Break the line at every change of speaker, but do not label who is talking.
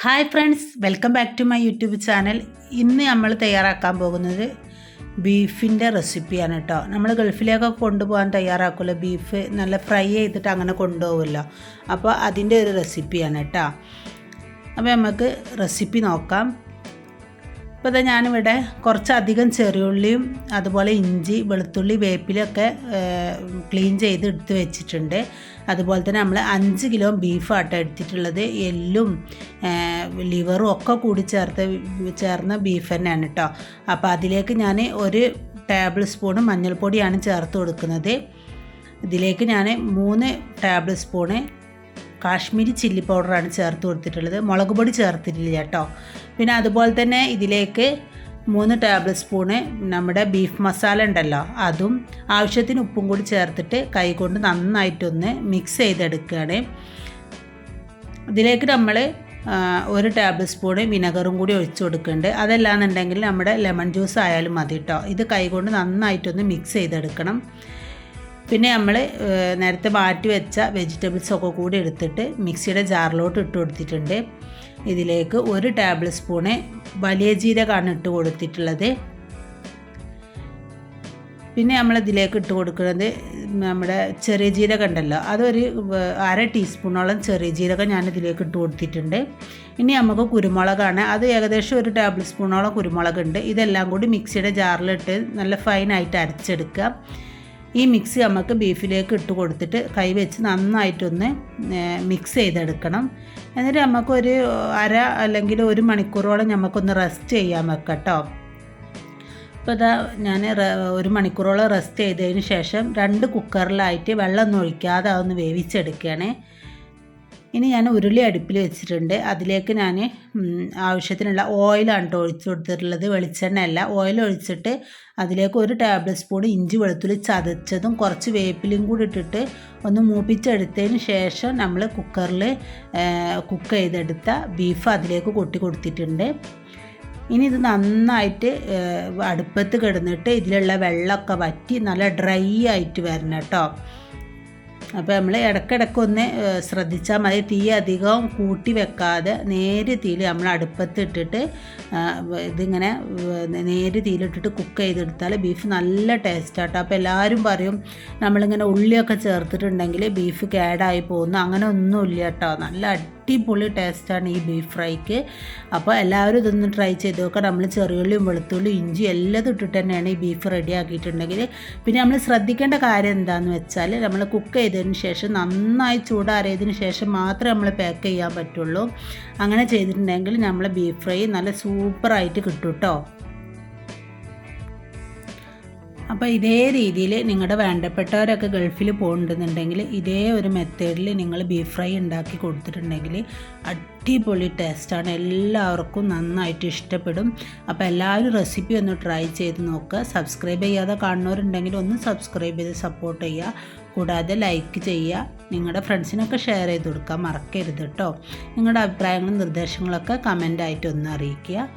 Hi friends, welcome back to my YouTube channel. ഇന്ന് നമ്മൾ തയ്യാറാക്കാൻ പോകുന്നത് ബീഫിൻ്റെ റെസിപ്പിയാണ് കേട്ടോ. നമ്മൾ ഗൾഫിലേക്കൊക്കെ കൊണ്ടുപോകാൻ തയ്യാറാക്കുമല്ലോ, ബീഫ് നല്ല ഫ്രൈ ചെയ്തിട്ട് അങ്ങനെ കൊണ്ടുപോകുമല്ലോ. അപ്പോൾ അതിൻ്റെ ഒരു റെസിപ്പിയാണ് കേട്ടോ. അപ്പോൾ നമുക്ക് റെസിപ്പി നോക്കാം. ഇപ്പോൾ ഇതാ ഞാനിവിടെ കുറച്ചധികം ചെറിയുള്ളിയും അതുപോലെ ഇഞ്ചി, വെളുത്തുള്ളി, വേപ്പിലൊക്കെ ക്ലീൻ ചെയ്ത് എടുത്ത് വെച്ചിട്ടുണ്ട്. അതുപോലെ തന്നെ നമ്മൾ 5 കിലോ ബീഫാട്ടോ എടുത്തിട്ടുള്ളത്. എല്ലും ലിവറും ഒക്കെ കൂടി ചേർന്ന ബീഫ് തന്നെയാണ് കേട്ടോ. അപ്പോൾ അതിലേക്ക് ഞാൻ 1 ടേബിൾ സ്പൂണ് മഞ്ഞൾപ്പൊടിയാണ് ചേർത്ത് കൊടുക്കുന്നത്. ഇതിലേക്ക് ഞാൻ 3 ടേബിൾ സ്പൂണ് കാശ്മീരി ചില്ലി പൗഡറാണ് ചേർത്ത് കൊടുത്തിട്ടുള്ളത്. മുളക് പൊടി ചേർത്തിട്ടില്ല കേട്ടോ. പിന്നെ അതുപോലെ തന്നെ ഇതിലേക്ക് 3 ടേബിൾ സ്പൂണ് നമ്മുടെ ബീഫ് മസാല ഉണ്ടല്ലോ, അതും ആവശ്യത്തിന് ഉപ്പും കൂടി ചേർത്തിട്ട് കൈകൊണ്ട് നന്നായിട്ടൊന്ന് മിക്സ് ചെയ്തെടുക്കുകയാണ്. ഇതിലേക്ക് നമ്മൾ 1 ടേബിൾ സ്പൂണ് വിനെഗറും കൂടി ഒഴിച്ചു കൊടുക്കുന്നുണ്ട്. അതല്ലാന്നുണ്ടെങ്കിൽ നമ്മുടെ ലെമൺ ജ്യൂസ് ആയാലും മതി കേട്ടോ. ഇത് കൈകൊണ്ട് നന്നായിട്ടൊന്ന് മിക്സ് ചെയ്തെടുക്കണം. പിന്നെ നമ്മൾ നേരത്തെ മാറ്റി വെച്ച വെജിറ്റബിൾസൊക്കെ കൂടി എടുത്തിട്ട് മിക്സിയുടെ ജാറിലോട്ട് ഇട്ട് കൊടുത്തിട്ടുണ്ട്. ഇതിലേക്ക് 1 ടേബിൾ സ്പൂണ് വലിയ ജീരകമാണ് ഇട്ട് കൊടുത്തിട്ടുള്ളത്. പിന്നെ നമ്മളിതിലേക്ക് ഇട്ട് കൊടുക്കുന്നത് നമ്മുടെ ചെറിയ ജീരകം ഉണ്ടല്ലോ, അതൊരു 1/2 ടീസ്പൂണോളം ചെറിയ ജീരകം ഞാനിതിലേക്ക് ഇട്ട് കൊടുത്തിട്ടുണ്ട്. ഇനി നമുക്ക് കുരുമുളകാണ്, അത് ഏകദേശം 1 ടേബിൾ സ്പൂണോളം കുരുമുളകുണ്ട്. ഇതെല്ലാം കൂടി മിക്സിയുടെ ജാറിലിട്ട് നല്ല ഫൈനായിട്ട് അരച്ചെടുക്കുക. ഈ മിക്സി നമുക്ക് ബീഫിലേക്ക് ഇട്ട് കൊടുത്തിട്ട് കൈ വെച്ച് നന്നായിട്ടൊന്ന് മിക്സ് ചെയ്തെടുക്കണം. എന്നിട്ട് നമുക്കൊരു 1/2 അല്ലെങ്കിൽ 1 മണിക്കൂറോളം നമുക്കൊന്ന് റെസ്റ്റ് ചെയ്യാൻ വെക്കാം കേട്ടോ. അപ്പോൾ ഇതാ ഞാൻ 1 മണിക്കൂറോളം റെസ്റ്റ് ചെയ്തതിന് ശേഷം 2 കുക്കറിലായിട്ട് വെള്ളമൊന്നും ഒഴിക്കാതെ അതൊന്ന് വേവിച്ചെടുക്കുകയാണ്. ഇനി ഞാൻ ഉരുളി അടുപ്പിൽ വെച്ചിട്ടുണ്ട്. അതിലേക്ക് ഞാൻ ആവശ്യത്തിനുള്ള ഓയിലാണ് കേട്ടോ ഒഴിച്ചു കൊടുത്തിട്ടുള്ളത്, വെളിച്ചെണ്ണ അല്ല. ഓയിൽ ഒഴിച്ചിട്ട് അതിലേക്ക് 1 ടേബിൾ സ്പൂൺ ഇഞ്ചി വെളുത്തുള്ളി ചതച്ചതും കുറച്ച് വേപ്പിലയും കൂടി ഇട്ടിട്ട് ഒന്ന് മൂപ്പിച്ചെടുത്തതിന് ശേഷം നമ്മൾ കുക്കറിൽ കുക്ക് ചെയ്തെടുത്ത ബീഫ് അതിലേക്ക് കൊട്ടി കൊടുത്തിട്ടുണ്ട്. ഇനി ഇത് നന്നായിട്ട് അടുപ്പത്ത് കിടന്നിട്ട് ഇതിലുള്ള വെള്ളമൊക്കെ വറ്റി നല്ല ഡ്രൈ ആയിട്ട് വരണം കേട്ടോ. അപ്പോൾ നമ്മൾ ഇടയ്ക്കിടയ്ക്കൊന്ന് ശ്രദ്ധിച്ചാൽ മതി. തീ അധികം കൂട്ടി വെക്കാതെ നേര് തീയിൽ നമ്മൾ അടുപ്പത്തിട്ടിട്ട് ഇതിങ്ങനെ നേര് തീയിലിട്ടിട്ട് കുക്ക് ചെയ്തെടുത്താൽ ബീഫ് നല്ല ടേസ്റ്റാട്ടോ. അപ്പോൾ എല്ലാവരും പറയും നമ്മളിങ്ങനെ ഉള്ളിയൊക്കെ ചേർത്തിട്ടുണ്ടെങ്കിൽ ബീഫ് കേടായി പോകുന്നു. അങ്ങനെ ഒന്നുമില്ല കേട്ടോ. നല്ല അടിപൊളി ടേസ്റ്റാണ് ഈ ബീഫ് ഫ്രൈക്ക്. അപ്പോൾ എല്ലാവരും ഇതൊന്ന് ട്രൈ ചെയ്ത് നോക്കുക. നമ്മൾ ചെറിയുള്ളിയും വെളുത്തുള്ളിയും ഇഞ്ചി എല്ലാം ഇട്ടിട്ട് തന്നെയാണ് ഈ ബീഫ് റെഡി ആക്കിയിട്ടുണ്ടെങ്കിൽ. പിന്നെ നമ്മൾ ശ്രദ്ധിക്കേണ്ട കാര്യം എന്താണെന്ന് വെച്ചാൽ നമ്മൾ കുക്ക് ചെയ്തതിന് ശേഷം നന്നായി ചൂടാറിയതിന് ശേഷം മാത്രമേ നമ്മൾ പാക്ക് ചെയ്യാൻ പറ്റുള്ളൂ. അങ്ങനെ ചെയ്തിട്ടുണ്ടെങ്കിൽ നമ്മളെ ബീഫ് ഫ്രൈ നല്ല സൂപ്പറായിട്ട് കിട്ടും കേട്ടോ. അപ്പോൾ ഇതേ രീതിയിൽ നിങ്ങളുടെ വേണ്ടപ്പെട്ടവരൊക്കെ ഗൾഫിൽ പോകുന്നുണ്ടെന്നുണ്ടെങ്കിൽ ഇതേ ഒരു മെത്തേഡിൽ നിങ്ങൾ ബീഫ് ഫ്രൈ ഉണ്ടാക്കി കൊടുത്തിട്ടുണ്ടെങ്കിൽ അടിപൊളി ടേസ്റ്റാണ്. എല്ലാവർക്കും നന്നായിട്ട് ഇഷ്ടപ്പെടും. അപ്പോൾ എല്ലാവരും റെസിപ്പി ഒന്ന് ട്രൈ ചെയ്ത് നോക്കുക. സബ്സ്ക്രൈബ് ചെയ്യാതെ കാണുന്നവരുണ്ടെങ്കിൽ ഒന്ന് സബ്സ്ക്രൈബ് ചെയ്ത് സപ്പോർട്ട് ചെയ്യുക. കൂടാതെ ലൈക്ക് ചെയ്യുക. നിങ്ങളുടെ ഫ്രണ്ട്സിനൊക്കെ ഷെയർ ചെയ്ത് കൊടുക്കാൻ മറക്കരുത് കേട്ടോ. നിങ്ങളുടെ അഭിപ്രായങ്ങളും നിർദ്ദേശങ്ങളൊക്കെ കമൻ്റായിട്ട് ഒന്ന് അറിയിക്കുക.